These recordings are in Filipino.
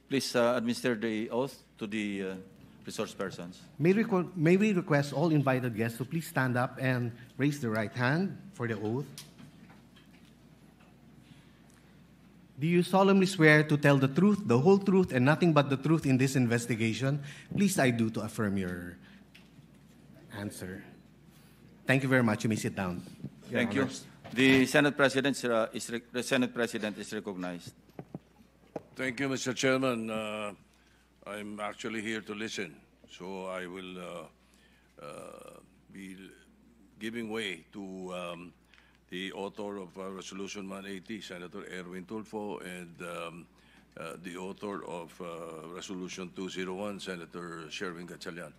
Please administer the oath to the resource persons. May we request all invited guests to please stand up and raise the right hand for the oath. Do you solemnly swear to tell the truth, the whole truth, and nothing but the truth in this investigation? Please, I do to affirm your answer. Thank you very much. You may sit down. Thank you. The Senate President is recognized. Thank you, Mr. Chairman. I'm actually here to listen, so I will be giving way to the author of Resolution 180, Senator Erwin Tulfo, and the author of Resolution 201, Senator Sherwin Gatchalian.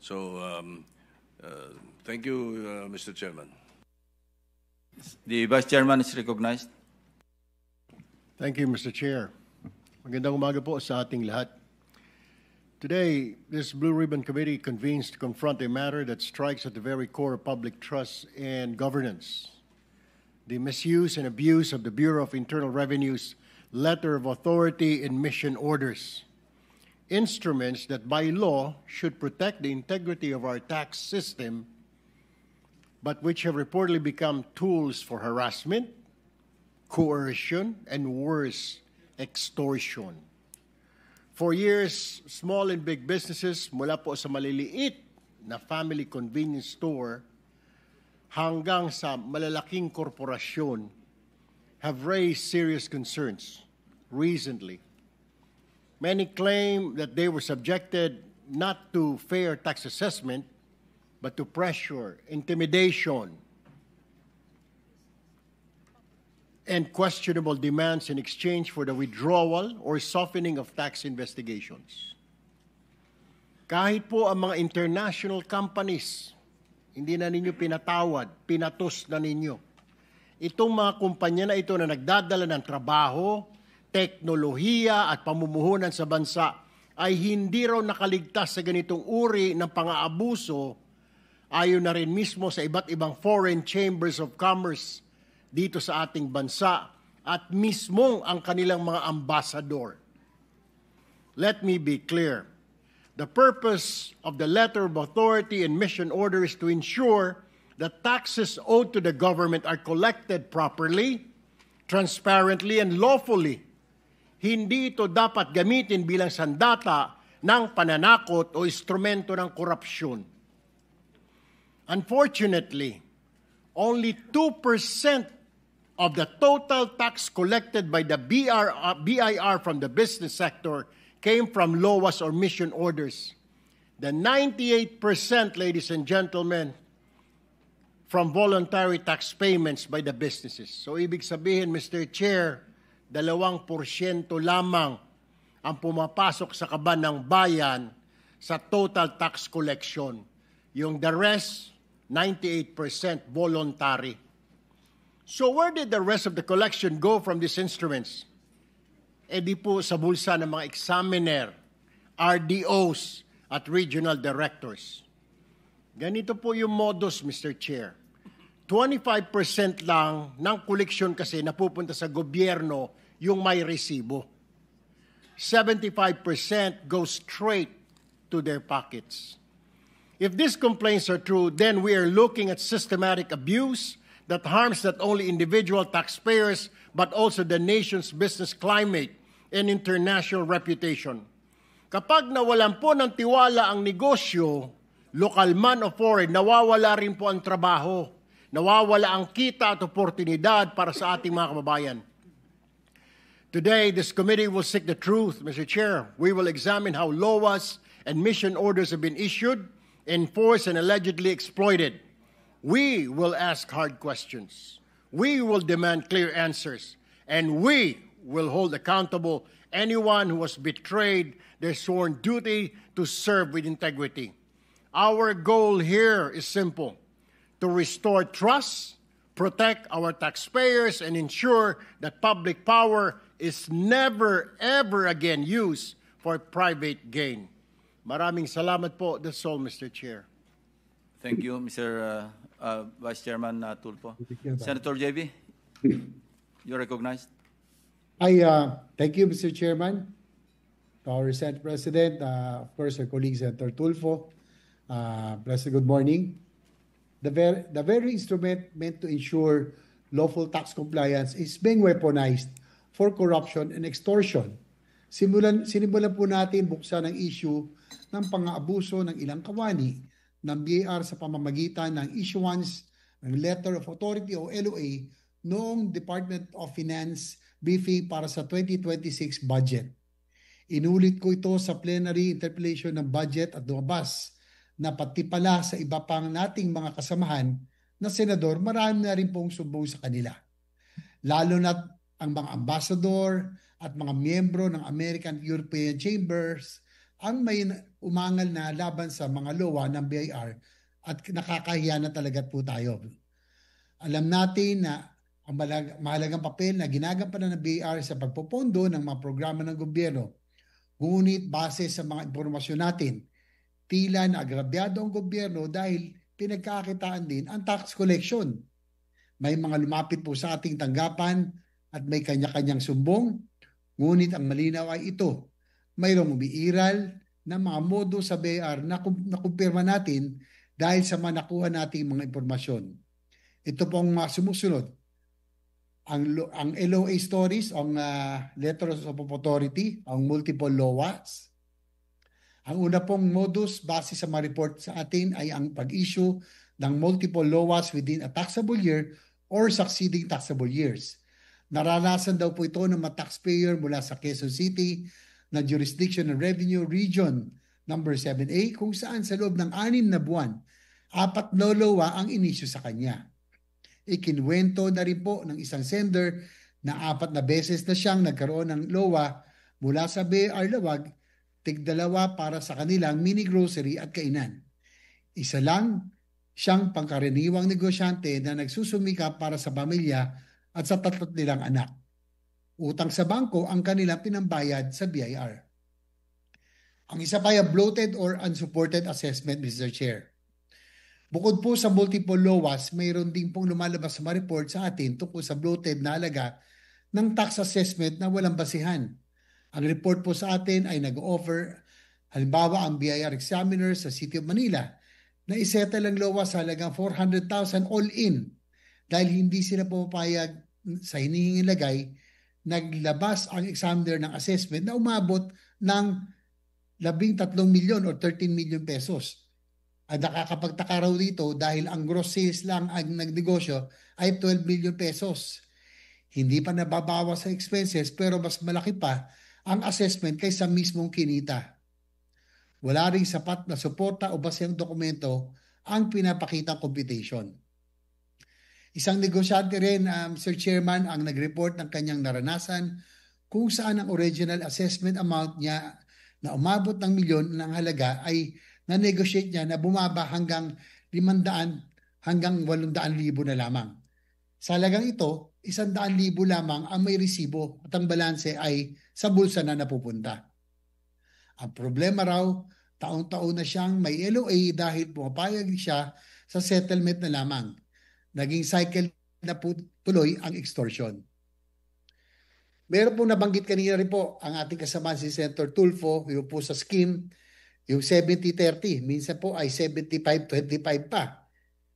So thank you, Mr. Chairman. The Vice Chairman is recognized. Thank you, Mr. Chair. Magandang umaga po sa ating lahat. Today, this Blue Ribbon Committee convenes to confront a matter that strikes at the very core of public trust and governance. The misuse and abuse of the Bureau of Internal Revenue's letter of authority and mission orders. Instruments that by law should protect the integrity of our tax system, but which have reportedly become tools for harassment, coercion, and worse, extortion. For years, small and big businesses, mula po sa maliliit na family convenience store hanggang sa malalaking korporasyon, have raised serious concerns recently. Many claim that they were subjected not to fair tax assessment, but to pressure, intimidation, and questionable demands in exchange for the withdrawal or softening of tax investigations. Kahit po ang mga international companies, hindi na ninyo pinatawad, pinatos na ninyo. Itong mga kumpanya na ito na nagdadala ng trabaho, teknolohiya at pamumuhunan sa bansa ay hindi raw nakaligtas sa ganitong uri ng pang-aabuso ayon na rin mismo sa iba't ibang foreign chambers of commerce dito sa ating bansa at mismong ang kanilang mga ambassador. Let me be clear. The purpose of the letter of authority and mission order is to ensure that taxes owed to the government are collected properly, transparently, and lawfully. Hindi ito dapat gamitin bilang sandata ng pananakot o instrumento ng korupsyon. Unfortunately, only 2% of the total tax collected by the BIR from the business sector came from LOAs or mission orders. The 98%, ladies and gentlemen, from voluntary tax payments by the businesses. So ibig sabihin, Mr. Chair, 2% lamang ang pumapasok sa kaban ng bayan sa total tax collection. Yung the rest, 98% voluntary. So where did the rest of the collection go from these instruments? E di po sa bulsa ng mga examiner, RDOs at regional directors. Ganito po yung modus, Mr. Chair. 25% lang ng koleksyon kasi napupunta sa gobyerno yung may resibo. 75% goes straight to their pockets. If these complaints are true, then we are looking at systematic abuse that harms not only individual taxpayers but also the nation's business climate and international reputation. Kapag nawalan po ng tiwala ang negosyo, local man o foreign, nawawala rin po ang trabaho, nawawala ang kita at oportunidad para sa ating mga kababayan. Today, this committee will seek the truth, Mr. Chair. We will examine how LOAs and mission orders have been issued, enforced, and allegedly exploited. We will ask hard questions. We will demand clear answers. And we will hold accountable anyone who has betrayed their sworn duty to serve with integrity. Our goal here is simple: to restore trust, protect our taxpayers, and ensure that public power is never, ever again used for private gain. Maraming salamat po. That's all, Mr. Chair. Thank you, Mr. Vice Chairman Tulfo. Senator JB, you're recognized. Thank you, Mr. Chairman. to our Senate President, of course, our colleague Senator Tulfo. President, good morning. The very instrument meant to ensure lawful tax compliance is being weaponized for corruption and extortion. Sinimulan po natin buksan ang issue ng pang-aabuso ng ilang kawani ng BIR sa pamamagitan ng issuance ng Letter of Authority o LOA noong Department of Finance briefing para sa 2026 budget. Inulit ko ito sa plenary interpellation ng budget at lumabas na pati pala sa iba pang nating mga kasamahan na senador, marami na rin pong sumbong sa kanila. Lalo na ang mga ambassador at mga miyembro ng American European Chambers ang may umangal na laban sa mga lowa ng BIR at nakakahiya na talaga po tayo. Alam natin na ang mahalagang papel na ginagampanan ng BIR sa pagpopondo ng mga programa ng gobyerno. Ngunit base sa mga impormasyon natin, tila na agrabyado ang gobyerno dahil pinagkakitaan din ang tax collection. May mga lumapit po sa ating tanggapan at may kanya-kanyang sumbong, ngunit ang malinaw ay ito. Mayroong umiiral na mga modo sa BIR na nakumpirma natin dahil sa manakuha nating mga impormasyon. Ito pong sumusunod. Ang LOA stories, ang Letters of Authority, ang multiple LOAs. Ang una pong modus base sa mga report sa atin ay ang pag-issue ng multiple LOAs within a taxable year or succeeding taxable years. Naranasan daw po ito ng mga taxpayer mula sa Quezon City na Jurisdiction and Revenue Region number 7A kung saan sa loob ng 6 na buwan, 4 na LOA ang inisyu sa kanya. Ikinwento na rin po ng isang sender na 4 na beses na siyang nagkaroon ng LOA mula sa BIR Lawag, tig-2 para sa kanilang mini grocery at kainan. Isa lang siyang pangkaraniwang negosyante na nagsusumikap para sa pamilya at sa 3 nilang anak. Utang sa bangko ang kanilang pinambayad sa BIR. Ang isa pa ay bloated or unsupported assessment, Mr. Chair. Bukod po sa multiple LOAs, mayroon din pong lumalabas sa mga report sa atin tungkol sa bloated na halaga ng tax assessment na walang basihan. Ang report po sa atin ay nag-offer, halimbawa ang BIR examiner sa City of Manila, na isettle ang LOA sa halagang 400,000 all-in dahil hindi sila pumapayag sa hinihinging lagay, naglabas ang examiner ng assessment na umabot ng 13 milyon o 13 million pesos. At nakakapagtaka raw dito dahil ang gross sales lang ang nagnegosyo ay 12 million pesos. Hindi pa nababawas sa expenses pero mas malaki pa ang assessment kaysa mismong kinita. Wala ring sapat na suporta o basehang dokumento ang pinapakitang computation. Isang negosyante rin, Mr. Chairman, ang nag-report ng kanyang naranasan kung saan ang original assessment amount niya na umabot ng milyon ng halaga ay na-negotiate niya na bumaba hanggang 500 hanggang 800,000 na lamang. Sa halagang ito, 100,000 lamang ang may resibo at ang balanse ay sa bulsa na napupunta. Ang problema raw, taon-taon na siyang may LOA dahil pumapayag siya sa settlement na lamang. Naging cycle na tuloy ang extortion. Meron pong nabanggit kanina rin po ang ating kasama si Senator Tulfo, yung po sa scheme, yung 70-30, minsan po ay 75-25 pa.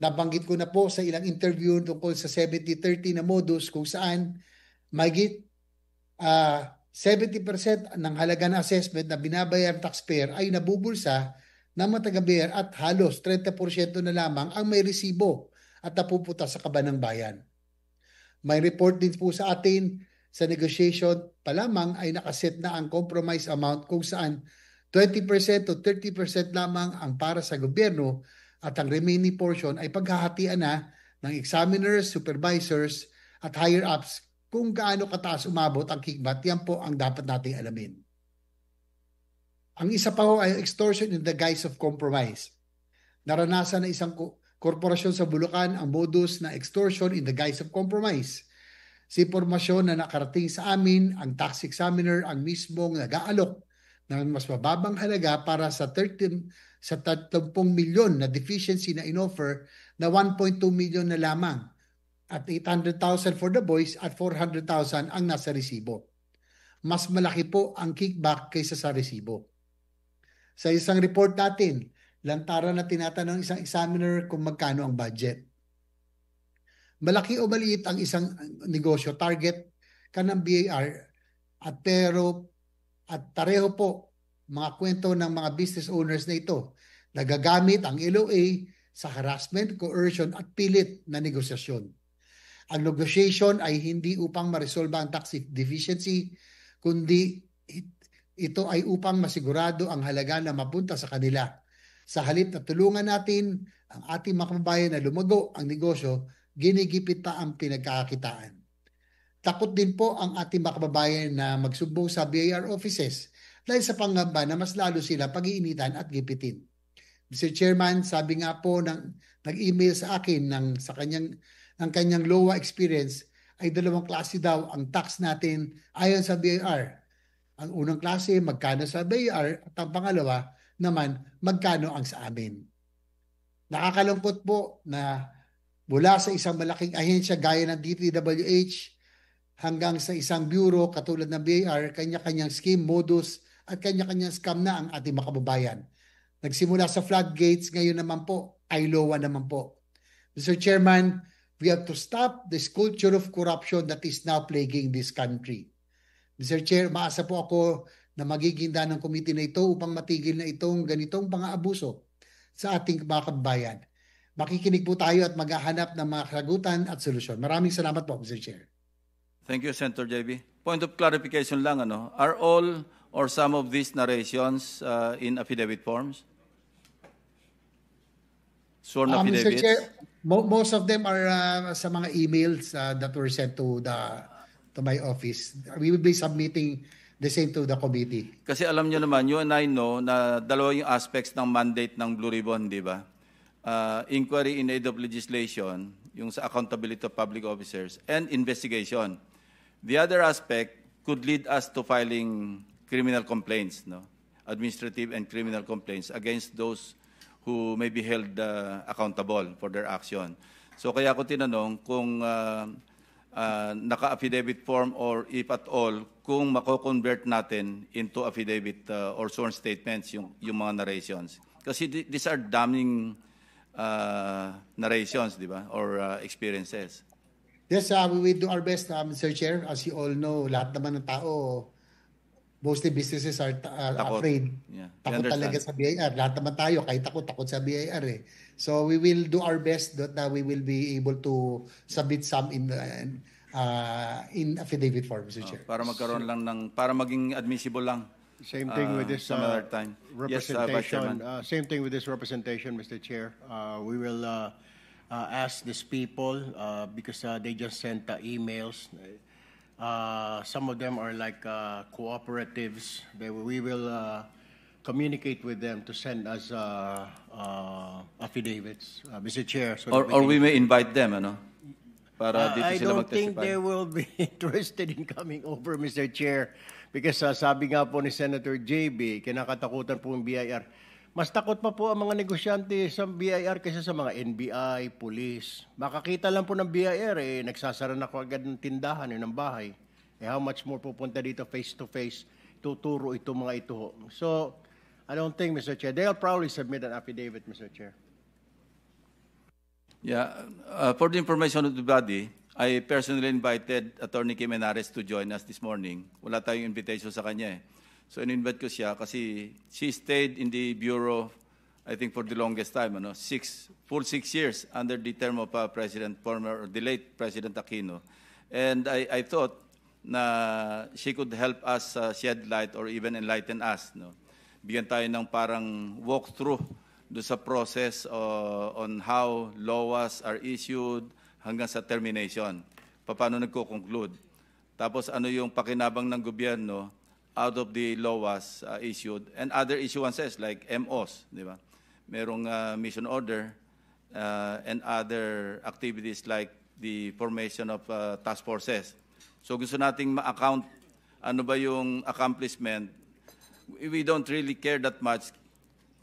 Nabanggit ko na po sa ilang interview tungkol sa 70-30 na modus kung saan mahigit 70% ng halaga ng assessment na binabayar taxpayer ay nabubulsa ng mga taga-BIR at halos 30% na lamang ang may resibo at napupunta sa kaban ng bayan. May report din po sa atin sa negotiation pa lamang ay nakaset na ang compromise amount kung saan 20% to 30% lamang ang para sa gobyerno at ang remaining portion ay paghahatian na ng examiners, supervisors at higher-ups kung gaano kataas umabot ang kickback. Yan po ang dapat nating alamin. Ang isa pa ho ay extortion in the guise of compromise. Naranasan na isang korporasyon sa Bulacan ang modus na extortion in the guise of compromise. Sa impormasyon na nakarating sa amin, ang tax examiner ang mismong nag-aalok ng mas mababang halaga para sa 30 milyon na deficiency na inoffer na 1.2 million na lamang at 800,000 for the boys at 400,000 ang nasa resibo. mas malaki po ang kickback kaysa sa resibo. Sa isang report natin, lantaran na tinatanong isang examiner kung magkano ang budget. Malaki o maliit ang isang negosyo, target ka ng BIR at pareho po mga kwento ng mga business owners na ito. Nagagamit ang LOA sa harassment, coercion at pilit na negosasyon. Ang negotiation ay hindi upang maresolba ang tax deficiency, kundi ito ay upang masigurado ang halaga na mapunta sa kanila. Sa halip na tulungan natin ang ating mga kababayan na lumago ang negosyo, ginigipit pa ang pinagkakakitaan. Takot din po ang ating mga kababayan na magsumbong sa BIR offices dahil sa pangamba na mas lalo sila pag-iinitan at gipitin. Mr. Chairman, sabi nga po nag-email sa akin ng kanyang LOA experience ay 2 klase daw ang tax natin ayon sa BIR. Ang unang klase, magkano sa BIR, at ang pangalawa naman, magkano ang sa amin. Nakakalungkot po na mula sa isang malaking ahensya gaya ng DPWH hanggang sa isang bureau katulad ng BIR, kanya-kanyang scheme, modus at kanya-kanyang scam na ang ating mga kababayan. Nagsimula sa floodgates, ngayon naman po ay LOA naman po. Mr. Chairman, we have to stop this culture of corruption that is now plaguing this country. Mr. Chair, maasa po ako na magiging ng committee na ito upang matigil na itong ganitong mga abuso sa ating mga kababayan. Makikinig po tayo at maghahanap ng mga kasagutan at solusyon. Maraming salamat po, Mr. Chair. Thank you, Senator JB. Point of clarification lang, are all or some of these narrations in affidavit forms? Sworn Mr. affidavits? Chair, most of them are sa mga emails that were sent to my office. We will be submitting the same to the committee. Kasi alam nyo naman, you and I know na dalawa yung aspects ng mandate ng Blue Ribbon, di ba? Inquiry in aid of legislation, yung sa accountability of public officers, and investigation. The other aspect could lead us to filing criminal complaints, administrative and criminal complaints against those who may be held accountable for their action. So kaya ko tinanong kung naka-affidavit form or if at all, kung mako-convert natin into affidavit or sworn statements yung mga narrations. Kasi these are damning narrations, di ba? Or experiences. Yes, we will do our best, Mr. Chair. As you all know, lahat naman ng tao, mostly businesses are afraid. Yeah. Takot talaga sa BIR. Lahat naman tayo, kahit takot sa BIR eh. So we will do our best that we will be able to submit some in affidavit form, Mr. Chair. Para magkaroon lang para maging admissible lang. Same thing with this some other time. Yes, Vice Chairman. Same thing with this representation, Mr. Chair. We will ask these people because they just sent emails. Some of them are like cooperatives. We will communicate with them to send us affidavits, Mr. Chair. So Or we may invite them, para dito I sila don't think mag-testify. they will be interested in coming over, Mr. Chair. Because sabi nga po ni Senator JB, kinakatakutan po yung BIR. Mas takot pa po ang mga negosyante sa BIR kaysa sa mga NBI, police. Makakita lang po ng BIR, nagsasara na ko agad ng tindahan, ng bahay. How much more pupunta dito face-to-face, tuturo itong mga ito. So, I don't think, Mr. Chair, they'll probably submit an affidavit, Mr. Chair. Yeah, for the information of the body, I personally invited Attorney Kim Menares to join us this morning. Wala tayong invitation sa kanya eh. So in-invite ko siya kasi she stayed in the Bureau, I think for the longest time, full 6 years under the term of the late President Aquino. And I thought na she could help us shed light or even enlighten us. Bigyan tayo ng parang walkthrough do sa process on how laws are issued hanggang sa termination. Paano nagko-conclude? Tapos ano yung pakinabang ng gobyerno out of the laws issued and other issuances like MOs, di ba? Merong mission order and other activities like the formation of task forces. So gusto nating ma-account ano ba yung accomplishment. We don't really care that much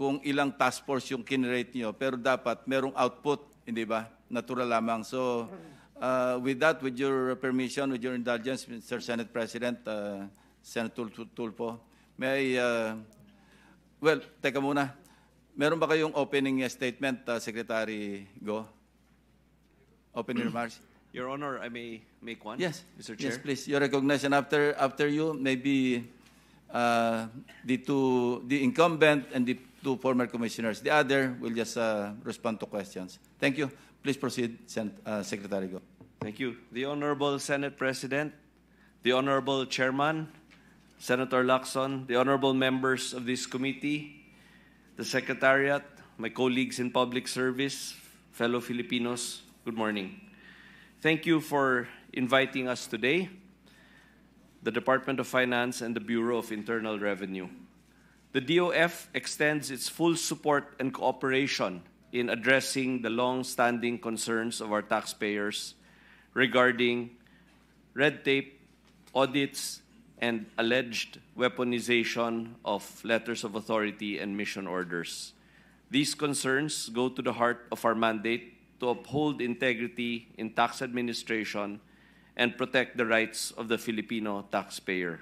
kung ilang task force yung kinrate nyo, pero dapat merong output, hindi ba? Natural lamang. So with that, with your permission, with your indulgence, Mr. Senate President, Senator Tulfo. May well, teka muna. Meron ba kayong opening statement, Secretary Go? Opening remarks? Your Honor, I may make one? Yes. Mr. Chair? Yes, please. You're recognized. And after you, maybe the incumbent and the two former commissioners. The other will just respond to questions. Thank you. Please proceed, Secretary Go. Thank you. The Honorable Senate President, the Honorable Chairman, Senator Lacson, the Honorable members of this committee, the Secretariat, my colleagues in public service, fellow Filipinos, good morning. Thank you for inviting us today, the Department of Finance and the Bureau of Internal Revenue. The DOF extends its full support and cooperation in addressing the long-standing concerns of our taxpayers regarding red tape, audits, and alleged weaponization of letters of authority and mission orders. These concerns go to the heart of our mandate to uphold integrity in tax administration and protect the rights of the Filipino taxpayer.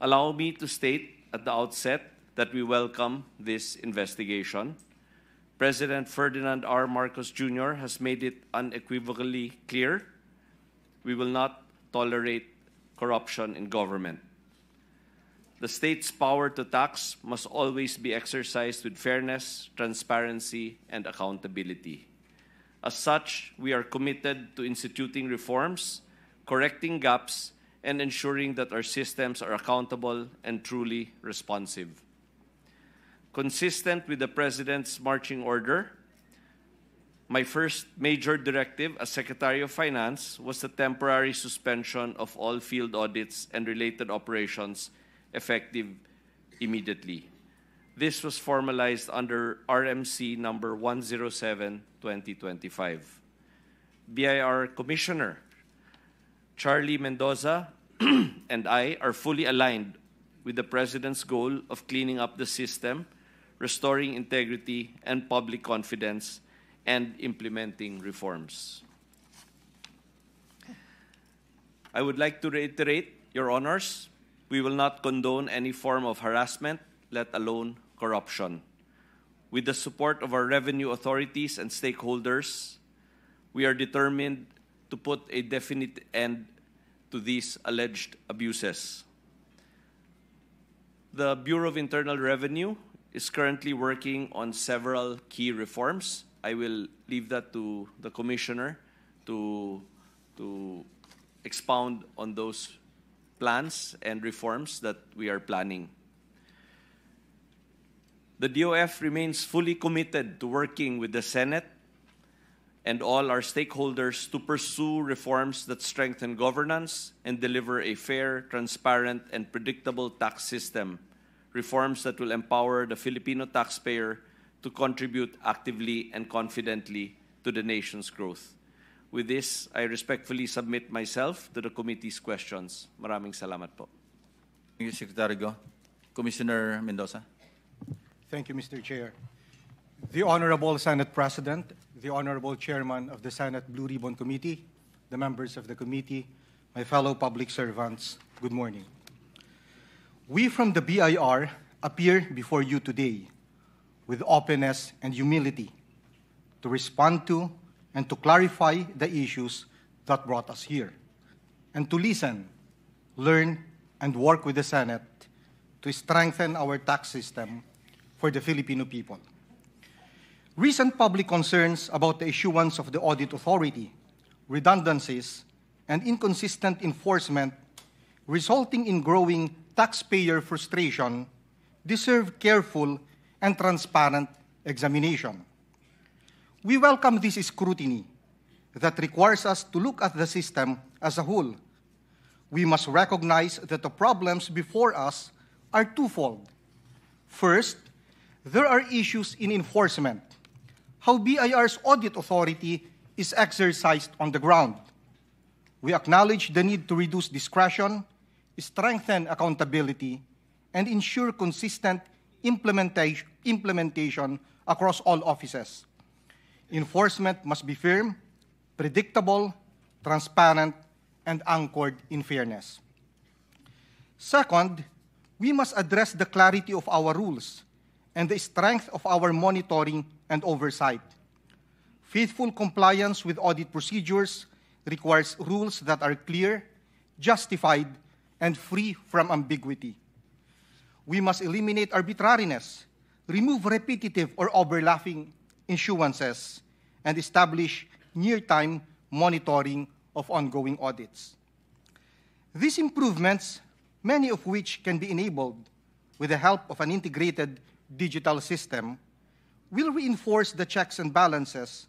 Allow me to state at the outset that we welcome this investigation. President Ferdinand R. Marcos Jr. has made it unequivocally clear we will not tolerate corruption in government. The state's power to tax must always be exercised with fairness, transparency, and accountability. As such, we are committed to instituting reforms, correcting gaps, and ensuring that our systems are accountable and truly responsive. Consistent with the President's marching order, my first major directive as Secretary of Finance was the temporary suspension of all field audits and related operations effective immediately. This was formalized under RMC number 107/2025. BIR Commissioner Charlie Mendoza and I are fully aligned with the President's goal of cleaning up the system, restoring integrity and public confidence, and implementing reforms. I would like to reiterate, Your Honors, we will not condone any form of harassment, let alone corruption. With the support of our revenue authorities and stakeholders, we are determined to put a definite end to these alleged abuses. The Bureau of Internal Revenue is currently working on several key reforms. I will leave that to the Commissioner to expound on those plans and reforms that we are planning. The DOF remains fully committed to working with the Senate and all our stakeholders to pursue reforms that strengthen governance and deliver a fair, transparent, and predictable tax system, reforms that will empower the Filipino taxpayer to contribute actively and confidently to the nation's growth. With this, I respectfully submit myself to the committee's questions. Maraming salamat po. Thank you, Secretary Go. Commissioner Mendoza. Thank you, Mr. Chair. The Honorable Senate President, the Honorable Chairman of the Senate Blue Ribbon Committee, the members of the committee, my fellow public servants, good morning. We from the BIR appear before you today with openness and humility to respond to and to clarify the issues that brought us here, and to listen, learn, and work with the Senate to strengthen our tax system for the Filipino people. Recent public concerns about the issuance of the audit authority, redundancies, and inconsistent enforcement resulting in growing taxpayer frustration deserve careful and transparent examination. We welcome this scrutiny that requires us to look at the system as a whole. We must recognize that the problems before us are twofold. First, there are issues in enforcement, how BIR's audit authority is exercised on the ground. We acknowledge the need to reduce discretion, strengthen accountability, and ensure consistent implementation across all offices. Enforcement must be firm, predictable, transparent, and anchored in fairness. Second, we must address the clarity of our rules and the strength of our monitoring and oversight. Faithful compliance with audit procedures requires rules that are clear, justified, and free from ambiguity. We must eliminate arbitrariness, remove repetitive or overlapping issuances, and establish near-time monitoring of ongoing audits. These improvements, many of which can be enabled with the help of an integrated digital system, will reinforce the checks and balances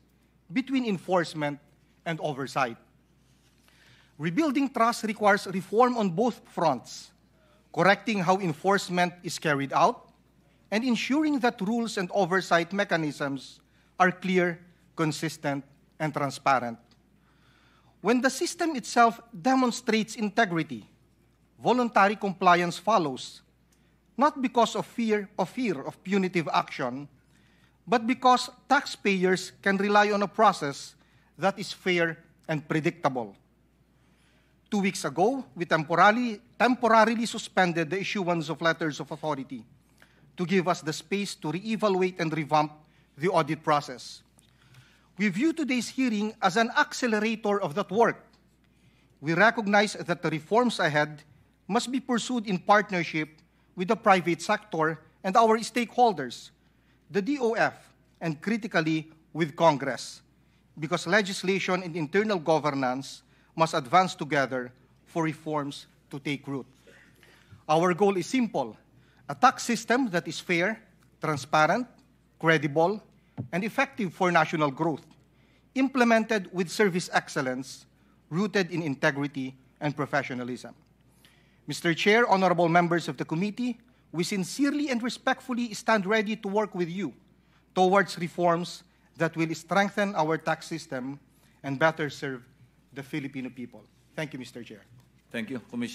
between enforcement and oversight. Rebuilding trust requires reform on both fronts, correcting how enforcement is carried out, and ensuring that rules and oversight mechanisms are clear, consistent, and transparent. When the system itself demonstrates integrity, voluntary compliance follows, not because of fear of punitive action, but because taxpayers can rely on a process that is fair and predictable. 2 weeks ago, we temporarily suspended the issuance of letters of authority to give us the space to reevaluate and revamp the audit process. We view today's hearing as an accelerator of that work. We recognize that the reforms ahead must be pursued in partnership with the private sector and our stakeholders, the DOF, and critically with Congress, because legislation and internal governance must advance together for reforms to take root. Our goal is simple: a tax system that is fair, transparent, credible, and effective for national growth, implemented with service excellence, rooted in integrity and professionalism. Mr. Chair, honorable members of the committee, we sincerely and respectfully stand ready to work with you towards reforms that will strengthen our tax system and better serve the Filipino people. Thank you, Mr. Chair. Thank you, Commissioner.